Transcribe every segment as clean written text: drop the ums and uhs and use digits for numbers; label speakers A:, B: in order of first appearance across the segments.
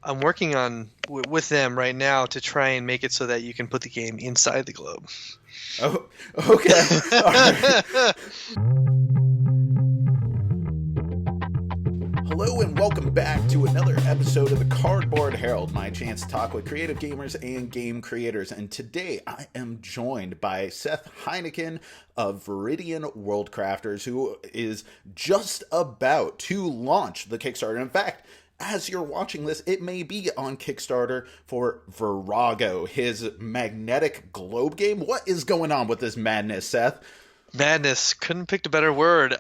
A: I'm working on with them right now to try and make it so that you can put the game inside the globe.
B: Oh, okay. All right. Hello and welcome back to another episode of the Cardboard Herald, my chance to talk with creative gamers and game creators. And today I am joined by Seth Heinichen of Viridian Worldcrafters, who is just about to launch the Kickstarter. In fact, as you're watching this, it may be on Kickstarter for Verrago, his magnetic globe game. What is going on with this madness, Seth?
A: Madness. Couldn't pick a better word.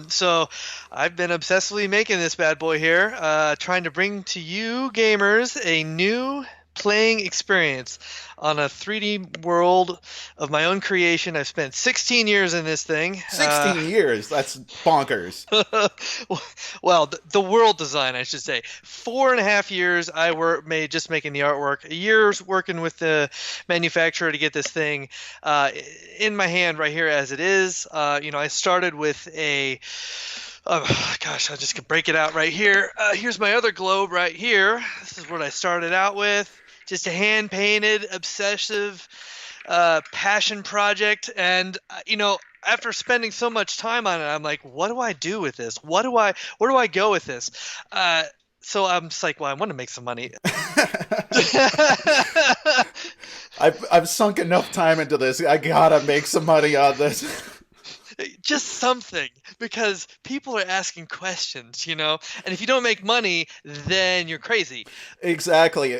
A: So I've been obsessively making this bad boy here, trying to bring to you gamers a new playing experience on a 3D world of my own creation. I've spent 16 years in this thing.
B: 16 years? That's bonkers.
A: Well, the world design, I should say. 4.5 years made just making the artwork. A year's working with the manufacturer to get this thing in my hand right here as it is. I started with a... Oh, gosh, I'll just break it out right here. Here's my other globe right here. This is what I started out with. Just a hand-painted, obsessive passion project. And, after spending so much time on it, I'm like, what do I do with this? Where do I go with this? So I'm just like, well, I want to make some money.
B: I've sunk enough time into this. I gotta make some money on this.
A: Just something, because people are asking questions, and if you don't make money, then you're crazy.
B: Exactly.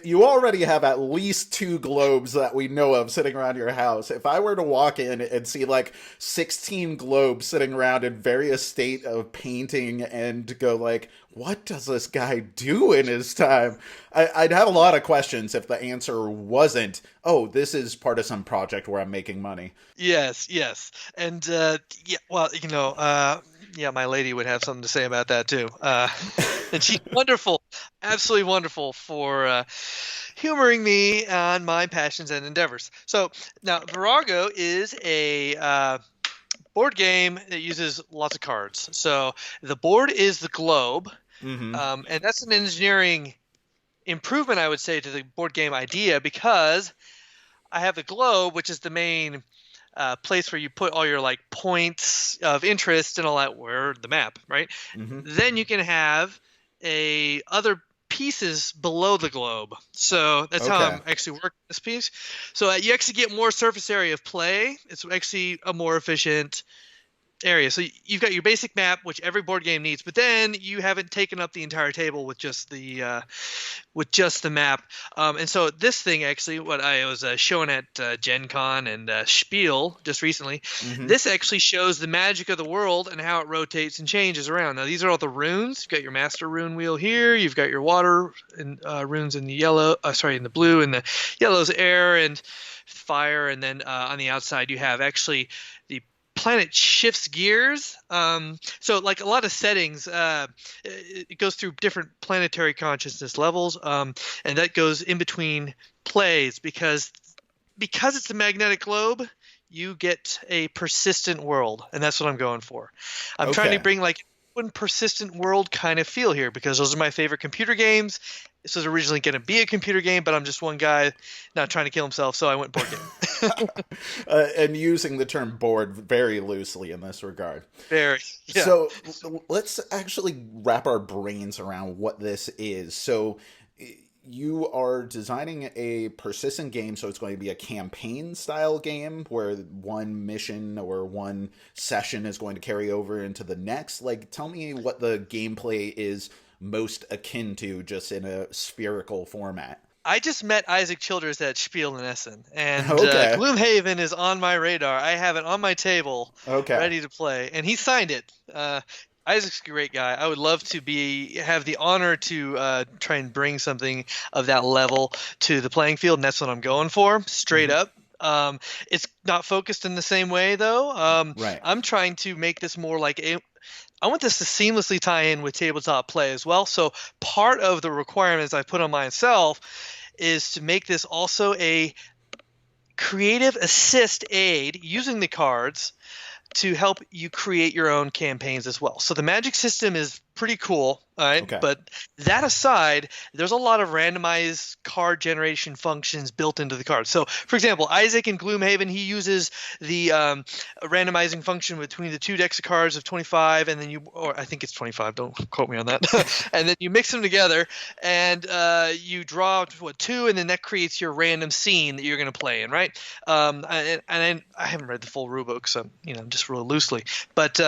B: You already have at least 2 globes that we know of sitting around your house. If I were to walk in and see like 16 globes sitting around in various state of painting and go like, what does this guy do in his time? I'd have a lot of questions if the answer wasn't, oh, this is part of some project where I'm making money.
A: Yes. And, my lady would have something to say about that too. And she's wonderful, absolutely wonderful for humoring me on my passions and endeavors. So now Verrago is a board game that uses lots of cards. So the board is the globe, and that's an engineering improvement, I would say, to the board game idea, because I have the globe, which is the main place where you put all your like points of interest and all that, where the map, right? Then you can have other pieces below the globe. So that's how I'm actually working this piece. So you actually get more surface area of play. It's actually a more efficient area. So you've got your basic map, which every board game needs, but then you haven't taken up the entire table with just the map. And so this thing, actually, what I was showing at Gen Con and Spiel just recently, this actually shows the magic of the world and how it rotates and changes around. Now, these are all the runes. You've got your master rune wheel here. You've got your water and runes in the in the blue, and the yellow's air and fire. And then on the outside, you have actually the planet shifts gears. So like a lot of settings, it goes through different planetary consciousness levels, and that goes in between plays, because it's a magnetic globe, you get a persistent world, and that's what I'm going for. I'm trying to bring like one persistent world kind of feel here, because those are my favorite computer games. This was originally going to be a computer game, but I'm just one guy not trying to kill himself, so I went board game.
B: And using the term board very loosely in this regard.
A: Very. Yeah.
B: So let's actually wrap our brains around what this is. So you are designing a persistent game, so it's going to be a campaign-style game where one mission or one session is going to carry over into the next. Like, tell me what the gameplay is most akin to, just in a spherical format.
A: I just met Isaac Childers at Spiel in Essen, and Gloomhaven is on my radar. I have it on my table, ready to play, and he signed it. Isaac's a great guy. I would love to have the honor to try and bring something of that level to the playing field, and that's what I'm going for, straight up. It's not focused in the same way, though.
B: Right.
A: I'm trying to make this more like I want this to seamlessly tie in with tabletop play as well. So part of the requirements I put on myself is to make this also a creative assist aid using the cards to help you create your own campaigns as well. So the magic system is pretty cool. All right.
B: Okay.
A: But that aside, there's a lot of randomized card generation functions built into the card. So, for example, Isaac in Gloomhaven, he uses the randomizing function between the two decks of cards of 25, and then or I think it's 25, don't quote me on that. And then you mix them together, and you draw two, and then that creates your random scene that you're going to play in, right? And I haven't read the full rulebook, so just real loosely. But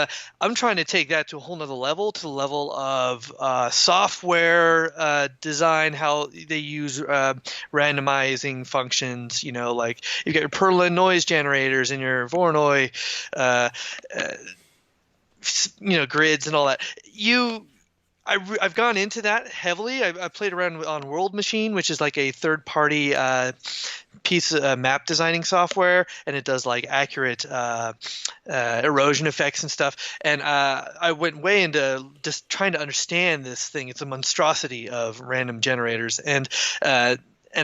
A: I'm trying to take that to a whole nother level, to the level of software design, how they use randomizing functions. Like you got your Perlin noise generators and your Voronoi, grids and all that. I've gone into that heavily. I played around on World Machine, which is like a third-party piece of map designing software, and it does like accurate erosion effects and stuff. And I went way into just trying to understand this thing. It's a monstrosity of random generators, and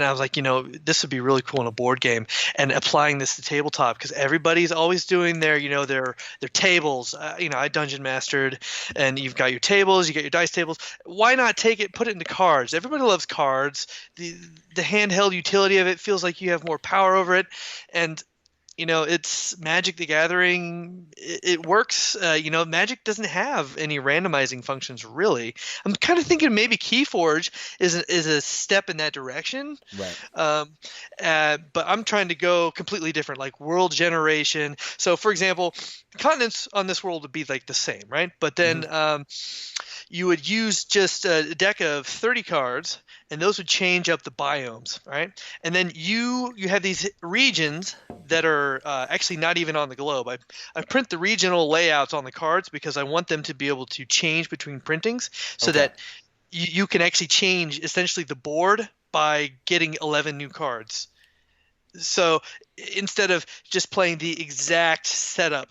A: I was like, this would be really cool in a board game, and applying this to tabletop, because everybody's always doing their tables. I dungeon mastered, and you've got your tables, you got your dice tables. Why not put it into cards? Everybody loves cards. The handheld utility of it feels like you have more power over it, and it's Magic the Gathering. It works. Magic doesn't have any randomizing functions, really. I'm kind of thinking maybe Keyforge is a step in that direction.
B: Right.
A: But I'm trying to go completely different, like world generation. So, for example, continents on this world would be like the same, right? But then you would use just a deck of 30 cards, and those would change up the biomes, right? And then you have these regions that are actually not even on the globe. I print the regional layouts on the cards because I want them to be able to change between printings, so that you can actually change essentially the board by getting 11 new cards. So instead of just playing the exact setup,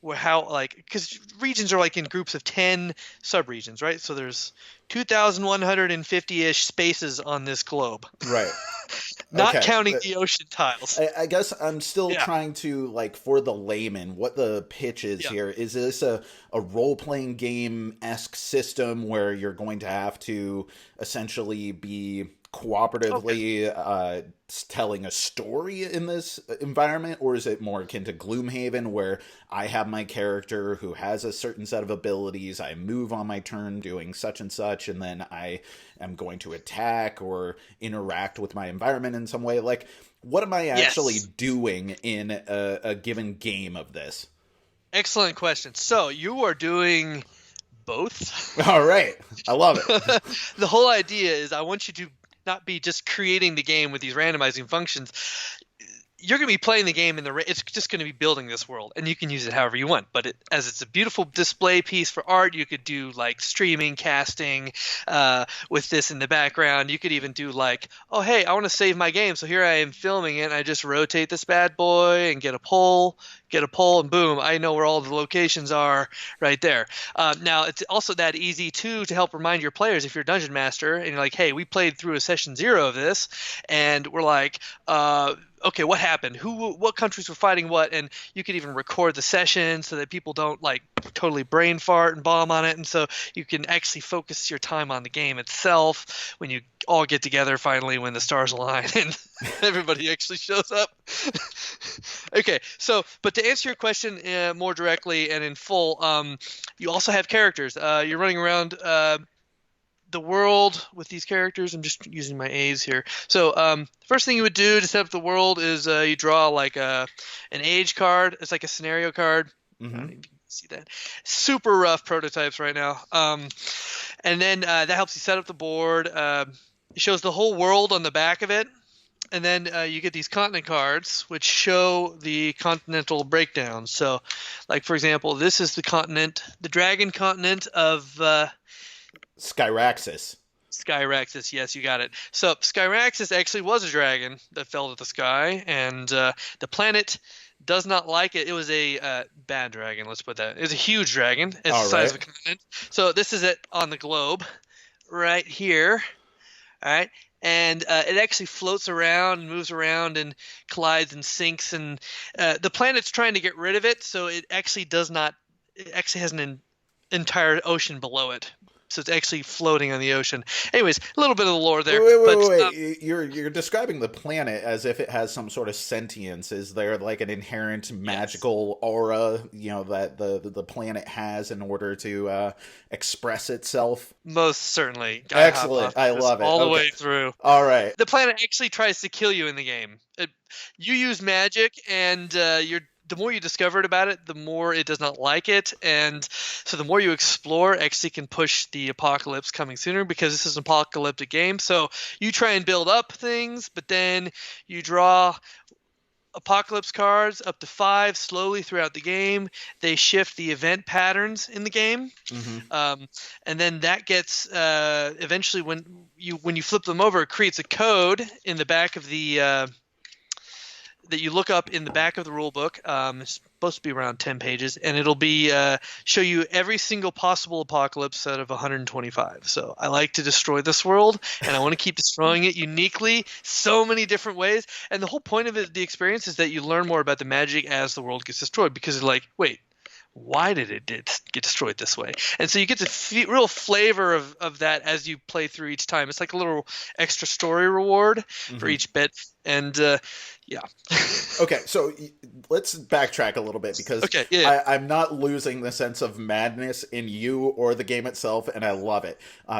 A: because regions are like in groups of 10 subregions, right? So there's 2,150-ish spaces on this globe.
B: Right.
A: Not counting the ocean tiles.
B: I guess I'm still trying to, for the layman, what the pitch is here. Is this a role-playing game-esque system where you're going to have to essentially be cooperatively telling a story in this environment, or is it more akin to Gloomhaven, where I have my character who has a certain set of abilities, I move on my turn doing such and such, and then I am going to attack or interact with my environment in some way? Like, what am I actually doing in a given game of this?
A: Excellent question. So you are doing both.
B: All right. I love it.
A: The whole idea is I want you to not be just creating the game with these randomizing functions. You're going to be playing the game it's just going to be building this world, and you can use it however you want. But as it's a beautiful display piece for art, you could do like streaming, casting with this in the background. You could even do like, oh, hey, I want to save my game. So here I am filming it, and I just rotate this bad boy and get a poll, and boom, I know where all the locations are right there. Now, it's also that easy, too, to help remind your players if you're a dungeon master, and you're like, hey, we played through a session 0 of this, and we're like, okay, what happened? What countries were fighting what? And you could even record the session so that people don't like totally brain fart and bomb on it. And so you can actually focus your time on the game itself when you all get together finally, when the stars align and everybody actually shows up. Okay, so but to answer your question more directly and in full, you also have characters. You're running around the world with these characters. I'm just using my A's here. So first thing you would do to set up the world is you draw like an age card. It's like a scenario card. I don't know if you can see that. Super rough prototypes right now. And then that helps you set up the board. It shows the whole world on the back of it. And then you get these continent cards, which show the continental breakdown. So, like, for example, this is the dragon continent of
B: Skyraxis.
A: Skyraxis, yes, you got it. So Skyraxis actually was a dragon that fell to the sky, and the planet does not like it. It was a bad dragon, let's put that. It was a huge dragon. It's the size of a continent. So this is it on the globe right here. All right. And it actually floats around and moves around and collides and sinks. And the planet's trying to get rid of it, so it actually does not – it actually has an entire ocean below it. so it's actually floating on the ocean. Anyways, a little bit of the lore there.
B: Wait. You're describing the planet as if it has some sort of sentience. Is there like an inherent magical aura, that the planet has in order to express itself?
A: Most certainly.
B: Excellent. I love it.
A: All the way through.
B: All right.
A: The planet actually tries to kill you in the game. You use magic, and the more you discover about it, the more it does not like it. And so the more you explore, actually can push the apocalypse coming sooner, because this is an apocalyptic game. So you try and build up things, but then you draw apocalypse cards up to 5 slowly throughout the game. They shift the event patterns in the game. And then that gets eventually when you flip them over, it creates a code in the back of the that you look up in the back of the rule book. It's supposed to be around 10 pages, and it'll be show you every single possible apocalypse out of 125. So I like to destroy this world, and I want to keep destroying it uniquely, so many different ways. And the whole point of the experience is that you learn more about the magic as the world gets destroyed, because you're like, wait, why did it get destroyed this way? And so you get the real flavor of that as you play through each time. It's like a little extra story reward for each bit. And yeah.
B: Okay, so let's backtrack a little bit, because I'm not losing the sense of madness in you or the game itself, and I love it.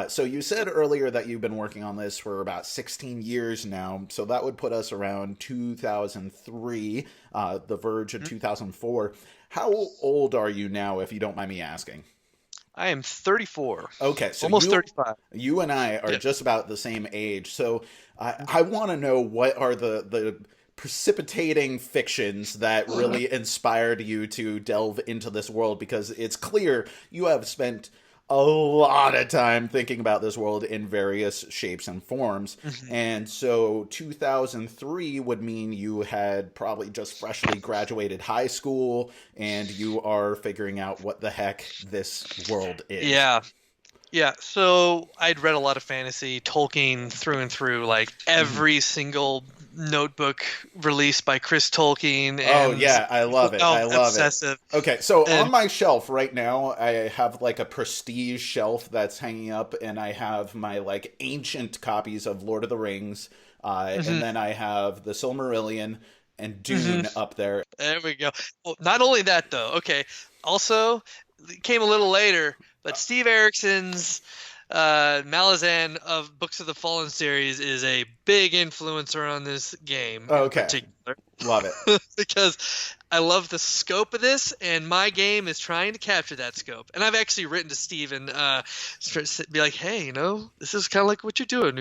B: So you said earlier that you've been working on this for about 16 years now, so that would put us around 2003, the verge of 2004. How old are you now, if you don't mind me asking?
A: I am 34.
B: Okay, so
A: almost 35.
B: You and I are just about the same age. So I want to know, what are the precipitating fictions that really inspired you to delve into this world? Because it's clear you have spent a lot of time thinking about this world in various shapes and forms. And so 2003 would mean you had probably just freshly graduated high school, and you are figuring out what the heck this world is.
A: Yeah, so I'd read a lot of fantasy, Tolkien through and through, like every single notebook released by Chris Tolkien. And
B: I love it. I love
A: obsessive.
B: It. Okay, so on my shelf right now, I have like a prestige shelf that's hanging up, and I have my like ancient copies of Lord of the Rings, and then I have the Silmarillion and Dune up there.
A: There we go. Well, not only that, though. Okay, also, it came a little later, but Steve Erickson's Malazan of Books of the Fallen series is a big influencer on this game in particular.
B: Love it.
A: Because I love the scope of this, and my game is trying to capture that scope. And I've actually written to Steve and be like, hey, this is kind of like what you're doing.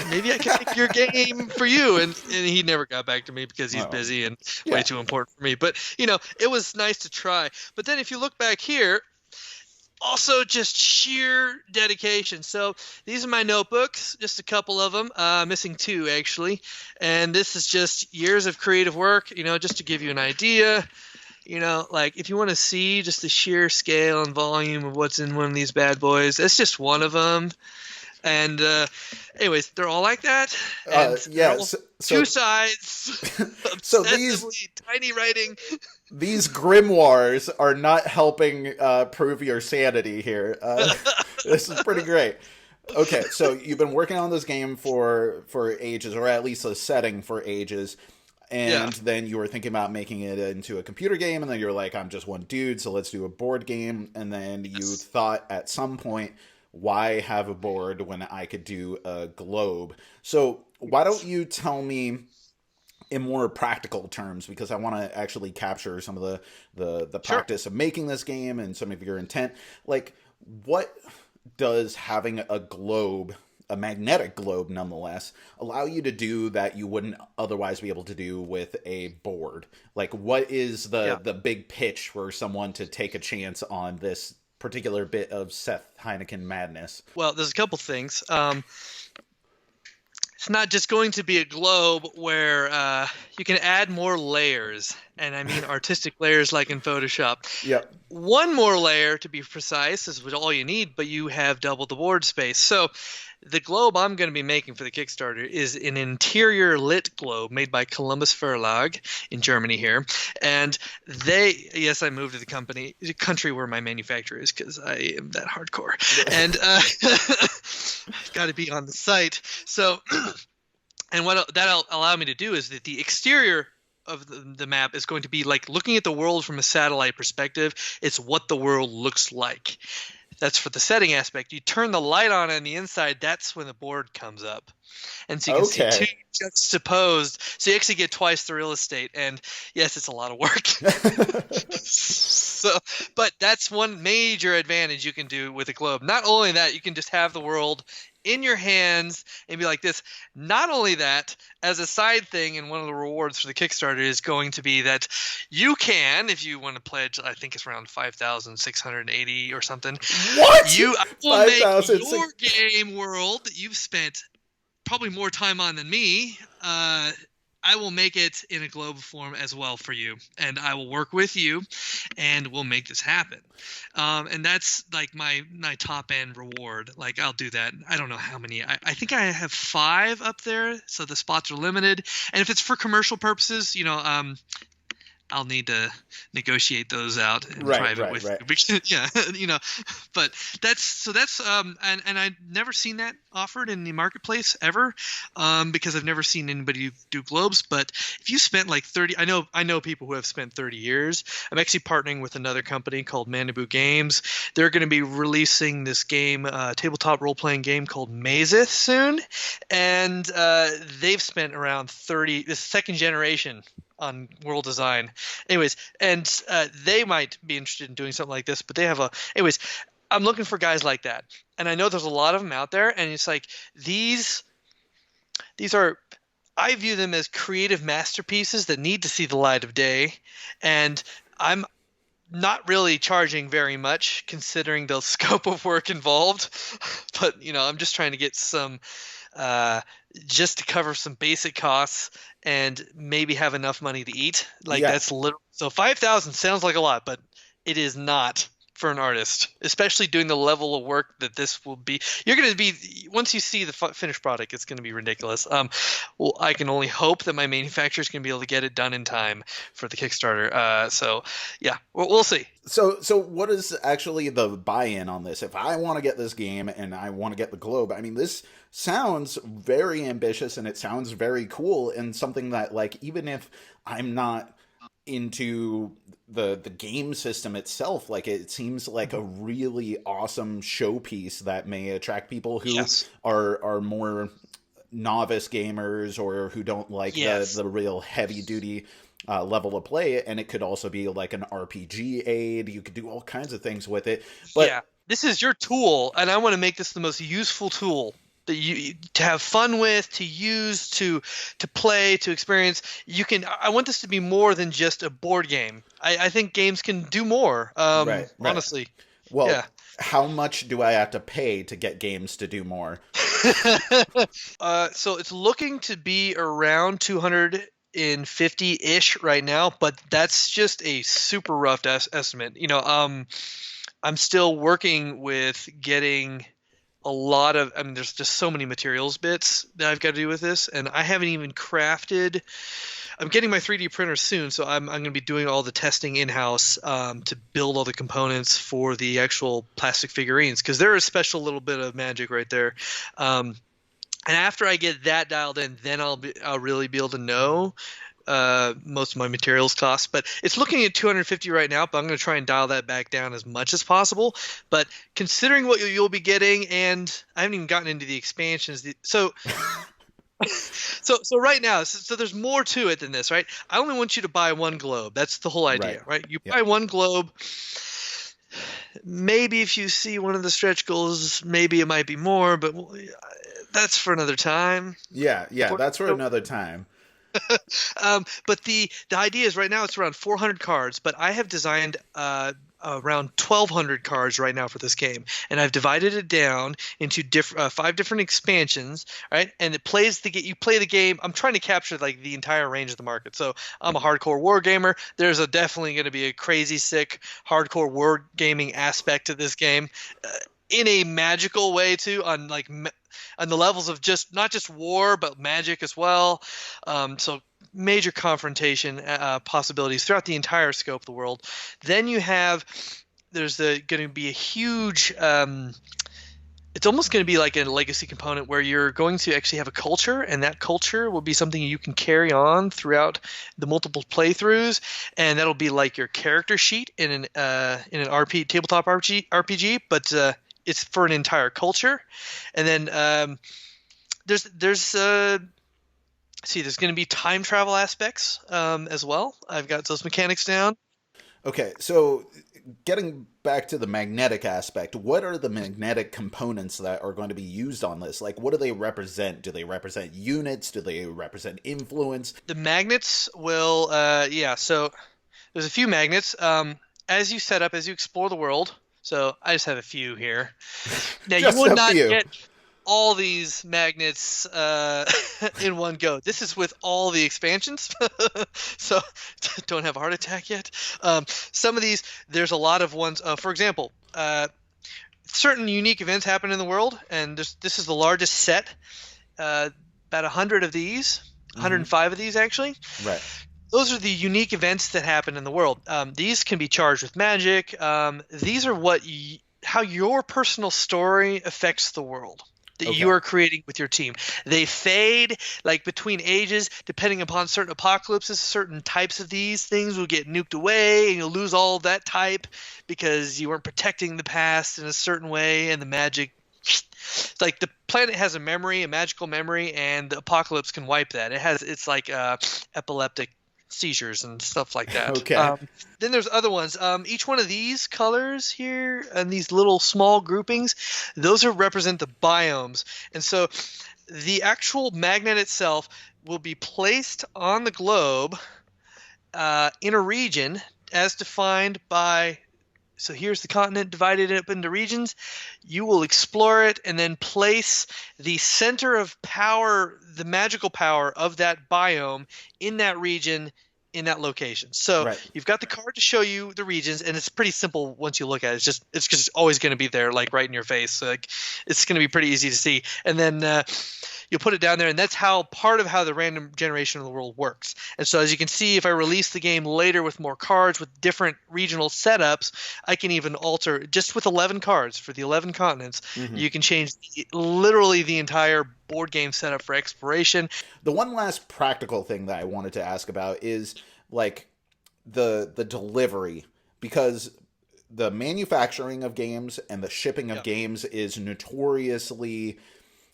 A: Maybe I can make your game for you. And he never got back to me because he's busy and way too important for me. But, it was nice to try. But then if you look back here, also just sheer dedication. So these are my notebooks, just a couple of them, missing 2 actually. And this is just years of creative work, just to give you an idea. Like if you want to see just the sheer scale and volume of what's in one of these bad boys, that's just one of them. And anyways, they're all like that. And so 2 sides,
B: so
A: these tiny writing.
B: These grimoires are not helping prove your sanity here. This is pretty great. Okay, so you've been working on this game for ages, or at least a setting for ages, and then you were thinking about making it into a computer game, and then you're like, I'm just one dude, so let's do a board game. And then you thought at some point, why have a board when I could do a globe? So why don't you tell me in more practical terms, because I want to actually capture some of the practice of making this game and some of your intent. Like, what does having a globe, a magnetic globe nonetheless, allow you to do that you wouldn't otherwise be able to do with a board? Like, what is the big pitch for someone to take a chance on this particular bit of Seth Heinichen madness?
A: Well, there's a couple things. it's not just going to be a globe where you can add more layers, and I mean artistic layers like in Photoshop.
B: Yep.
A: One more layer, to be precise, is all you need, but you have double the board space. So the globe I'm going to be making for the Kickstarter is an interior lit globe made by Columbus Verlag in Germany here. And yes, I moved to the country where my manufacturer is because I am that hardcore. And got to be on the site. So, and what that'll allow me to do is that the exterior of the map is going to be like looking at the world from a satellite perspective. It's what the world looks like. That's for the setting aspect. You turn the light on the inside, that's when the board comes up. And so you can see two juxtaposed. So you actually get twice the real estate. And yes, it's a lot of work. But that's one major advantage you can do with a globe. Not only that, you can just have the world in your hands and be like this. Not only that, as a side thing, and one of the rewards for the Kickstarter is going to be that you can, if you want to pledge, I think it's around 5,680 or something.
B: What?
A: You will make your game world that you've spent probably more time on than me. I will make it in a globe form as well for you, and I will work with you, and we'll make this happen. And that's like my top end reward. Like I'll do that. I don't know how many. I think I have 5 up there, so the spots are limited. And if it's for commercial purposes, I'll need to negotiate those out in private with you. Yeah, but that's and I've never seen that offered in the marketplace ever, because I've never seen anybody do globes. But if you spent like 30, I know people who have spent 30 years. I'm actually partnering with another company called Manabu Games. They're going to be releasing this game, tabletop role-playing game called Mazeth soon, and they've spent around 30. This second generation on world design. Anyways, and they might be interested in doing something like this, but they have anyways, I'm looking for guys like that. And I know there's a lot of them out there, and it's like these are, I view them as creative masterpieces that need to see the light of day, and I'm not really charging very much considering the scope of work involved, but I'm just trying to get some just to cover some basic costs and maybe have enough money to eat. That's literally, so 5,000 sounds like a lot, but it is not for an artist, especially doing the level of work that this will be. You're going to be, once you see the finished product, it's going to be ridiculous. Well, I can only hope that my manufacturer is going to be able to get it done in time for the Kickstarter. So yeah, we'll see.
B: So what is actually the buy-in on this? If I want to get this game and I want to get the globe, I mean, this sounds very ambitious and it sounds very cool, and something that, like, even if I'm not into the game system itself, like, it seems like a really awesome showpiece that may attract people who are more novice gamers or who don't like the real heavy duty level of play. And it could also be like an RPG aid. You could do all kinds of things with it. But
A: this is your tool, and I want to make this the most useful tool that you to have fun with, to use, to play, to experience. I want this to be more than just a board game. I think games can do more. Right. Honestly.
B: Well, how much do I have to pay to get games to do more?
A: So it's looking to be around 250-ish right now, but that's just a super rough estimate. I'm still working with getting a lot of, there's just so many materials bits that I've got to do with this, and I haven't even crafted. I'm getting my 3D printer soon, so I'm going to be doing all the testing in-house to build all the components for the actual plastic figurines, because they're a special little bit of magic right there. And after I get that dialed in, then I'll really be able to know most of my materials costs. But it's looking at 250 right now, but I'm going to try and dial that back down as much as possible. But considering what you'll be getting, and I haven't even gotten into the expansions, so right now, so there's more to it than this, right? I only want you to buy one globe. That's the whole idea, right? You buy one globe. Maybe if you see one of the stretch goals, maybe it might be more, but that's for another time.
B: Yeah, that's for another time.
A: But the idea is right now it's around 400 cards, but I have designed around 1,200 cards right now for this game, and I've divided it down into 5 different expansions, right? And it plays you play the game. I'm trying to capture like the entire range of the market. So I'm a hardcore war gamer. There's definitely going to be a crazy sick hardcore war gaming aspect to this game, in a magical way too, on like on the levels of just not just war but magic as well. So major confrontation possibilities throughout the entire scope of the world. Then there's going to be a huge it's almost going to be like a legacy component where you're going to actually have a culture, and that culture will be something you can carry on throughout the multiple playthroughs, and that'll be like your character sheet in an tabletop RPG, but it's for an entire culture. And then there's going to be time travel aspects as well. I've got those mechanics down.
B: Okay, so getting back to the magnetic aspect, what are the magnetic components that are going to be used on this? Like, what do they represent? Do they represent units? Do they represent influence?
A: The magnets will, so there's a few magnets. As you explore the world, so I just have a few here. Now, you will not get all these magnets in one go. This is with all the expansions, so don't have a heart attack yet. Some of these, there's a lot of ones. For example, certain unique events happen in the world, and this is the largest set. About 100 of these, 105 of these actually.
B: Right.
A: Those are the unique events that happen in the world. These can be charged with magic. These are how your personal story affects the world that you are creating with your team. They fade like between ages, depending upon certain apocalypses. Certain types of these things will get nuked away, and you'll lose all of that type because you weren't protecting the past in a certain way, and the magic. It's like the planet has a magical memory, and the apocalypse can wipe that. It's like epileptic seizures and stuff like that.
B: Okay.
A: Then there's other ones. Each one of these colors here and these little small groupings, those represent the biomes. And so the actual magnet itself will be placed on the globe in a region as defined by. So here's the continent divided up into regions. You will explore it and then place the center of power, the magical power of that biome in that region, in that location. So You've got the card to show you the regions, and it's pretty simple once you look at it. It's just always going to be there, like right in your face. So, like, it's going to be pretty easy to see. And then you'll put it down there, and that's part of how the random generation of the world works. And so as you can see, if I release the game later with more cards with different regional setups, I can even alter just with 11 cards for the 11 continents. You can change literally the entire board game setup for exploration.
B: The one last practical thing that I wanted to ask about is like the delivery, because the manufacturing of games and the shipping of games is notoriously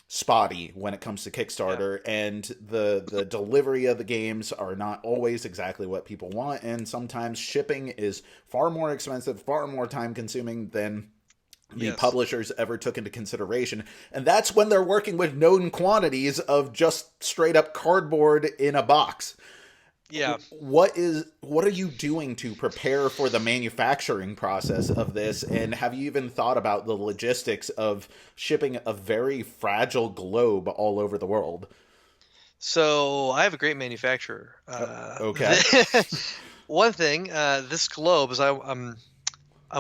B: spotty when it comes to Kickstarter, and the delivery of the games are not always exactly what people want, and sometimes shipping is far more expensive, far more time consuming than the publishers ever took into consideration. And that's when they're working with known quantities of just straight up cardboard in a box.
A: Yeah.
B: What are you doing to prepare for the manufacturing process of this? And have you even thought about the logistics of shipping a very fragile globe all over the world?
A: So I have a great manufacturer.
B: Okay.
A: One thing, this globe is I'm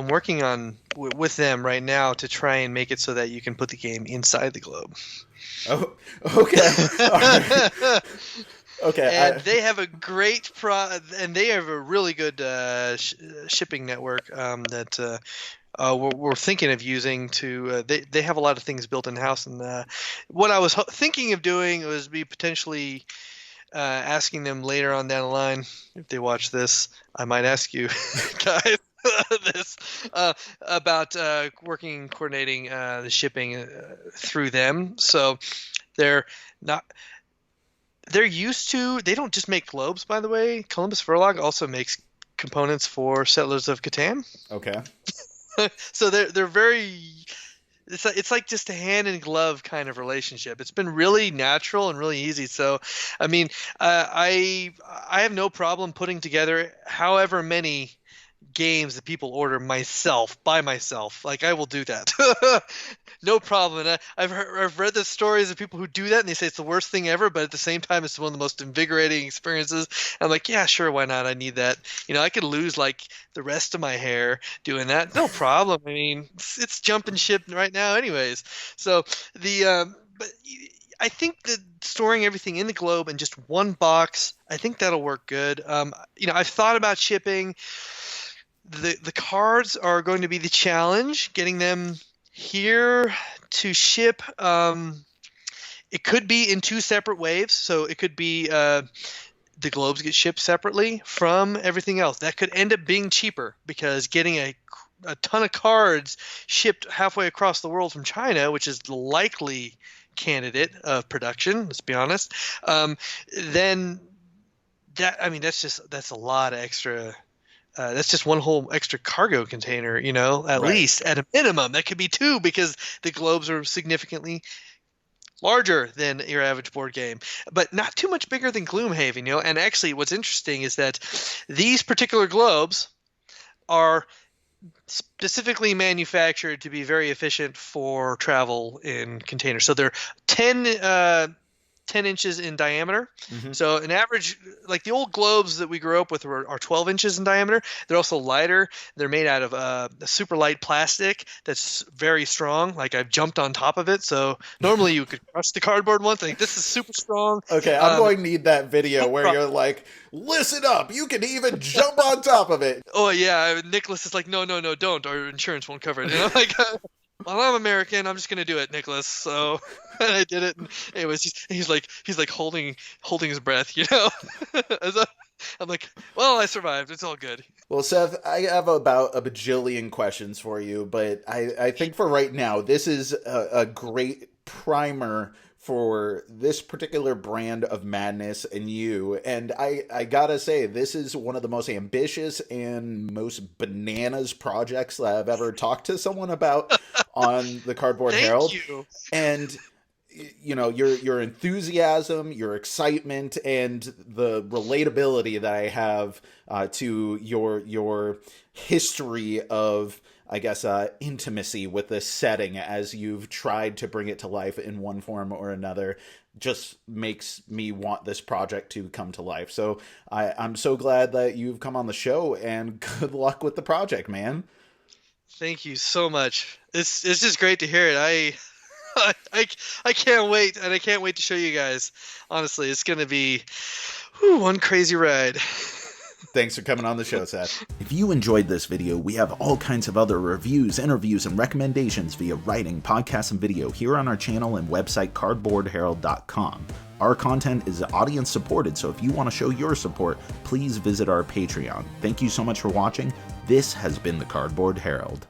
A: working on with them right now to try and make it so that you can put the game inside the globe.
B: Oh, okay. All right. Okay,
A: and they have a great and they have a really good shipping network that we're thinking of using to. They have a lot of things built in house, and what I was thinking of doing was potentially asking them later on down the line, if they watch this, I might ask you guys this about coordinating the shipping through them. So they're not. They're used to. They don't just make globes, by the way. Columbus Verlag also makes components for Settlers of Catan.
B: Okay.
A: So they're very. It's like just a hand in glove kind of relationship. It's been really natural and really easy. So, I mean, I have no problem putting together however many games that people order by myself. Like, I will do that. No problem. And I've read the stories of people who do that, and they say it's the worst thing ever, but at the same time, it's one of the most invigorating experiences. I'm like, yeah, sure, why not? I need that. I could lose like the rest of my hair doing that. No problem. I mean, it's jumping ship right now anyways. So but I think that storing everything in the globe in just one box, I think that'll work good. I've thought about shipping. The cards are going to be the challenge, getting them here to ship. It could be in 2 separate waves, so it could be the globes get shipped separately from everything else. That could end up being cheaper, because getting a ton of cards shipped halfway across the world from China, which is the likely candidate of production, let's be honest, then that's a lot of extra. That's just one whole extra cargo container, at least at a minimum. That could be 2, because the globes are significantly larger than your average board game, but not too much bigger than Gloomhaven, And actually, what's interesting is that these particular globes are specifically manufactured to be very efficient for travel in containers. So they're 10 inches in diameter. Mm-hmm. So an average, like the old globes that we grew up with are 12 inches in diameter. They're also lighter. They're made out of a super light plastic that's very strong. Like, I've jumped on top of it. So normally you could crush the cardboard once. Like, this is super strong.
B: Okay, I'm going to need that video where you're like, listen up, you can even jump on top of it.
A: Oh, yeah. Nicholas is like, no, don't. Our insurance won't cover it. And I'm like, well, I'm American. I'm just gonna do it, Nicholas. So and I did it. And anyways, he's like holding his breath, I'm like, well, I survived. It's all good.
B: Well, Seth, I have about a bajillion questions for you, but I think for right now, this is a great primer for this particular brand of madness and you. And I gotta say, this is one of the most ambitious and most bananas projects that I've ever talked to someone about on the Cardboard Herald.
A: Thank you.
B: And your enthusiasm, your excitement, and the relatability that I have to your history of, I guess, intimacy with this setting as you've tried to bring it to life in one form or another just makes me want this project to come to life. So I'm so glad that you've come on the show, and good luck with the project, man.
A: Thank you so much. It's just great to hear it. I can't wait, and I can't wait to show you guys. Honestly, it's going to be one crazy ride.
B: Thanks for coming on the show, Seth. If you enjoyed this video, we have all kinds of other reviews, interviews, and recommendations via writing, podcasts, and video here on our channel and website, cardboardherald.com. Our content is audience supported, so if you want to show your support, please visit our Patreon. Thank you so much for watching. This has been the Cardboard Herald.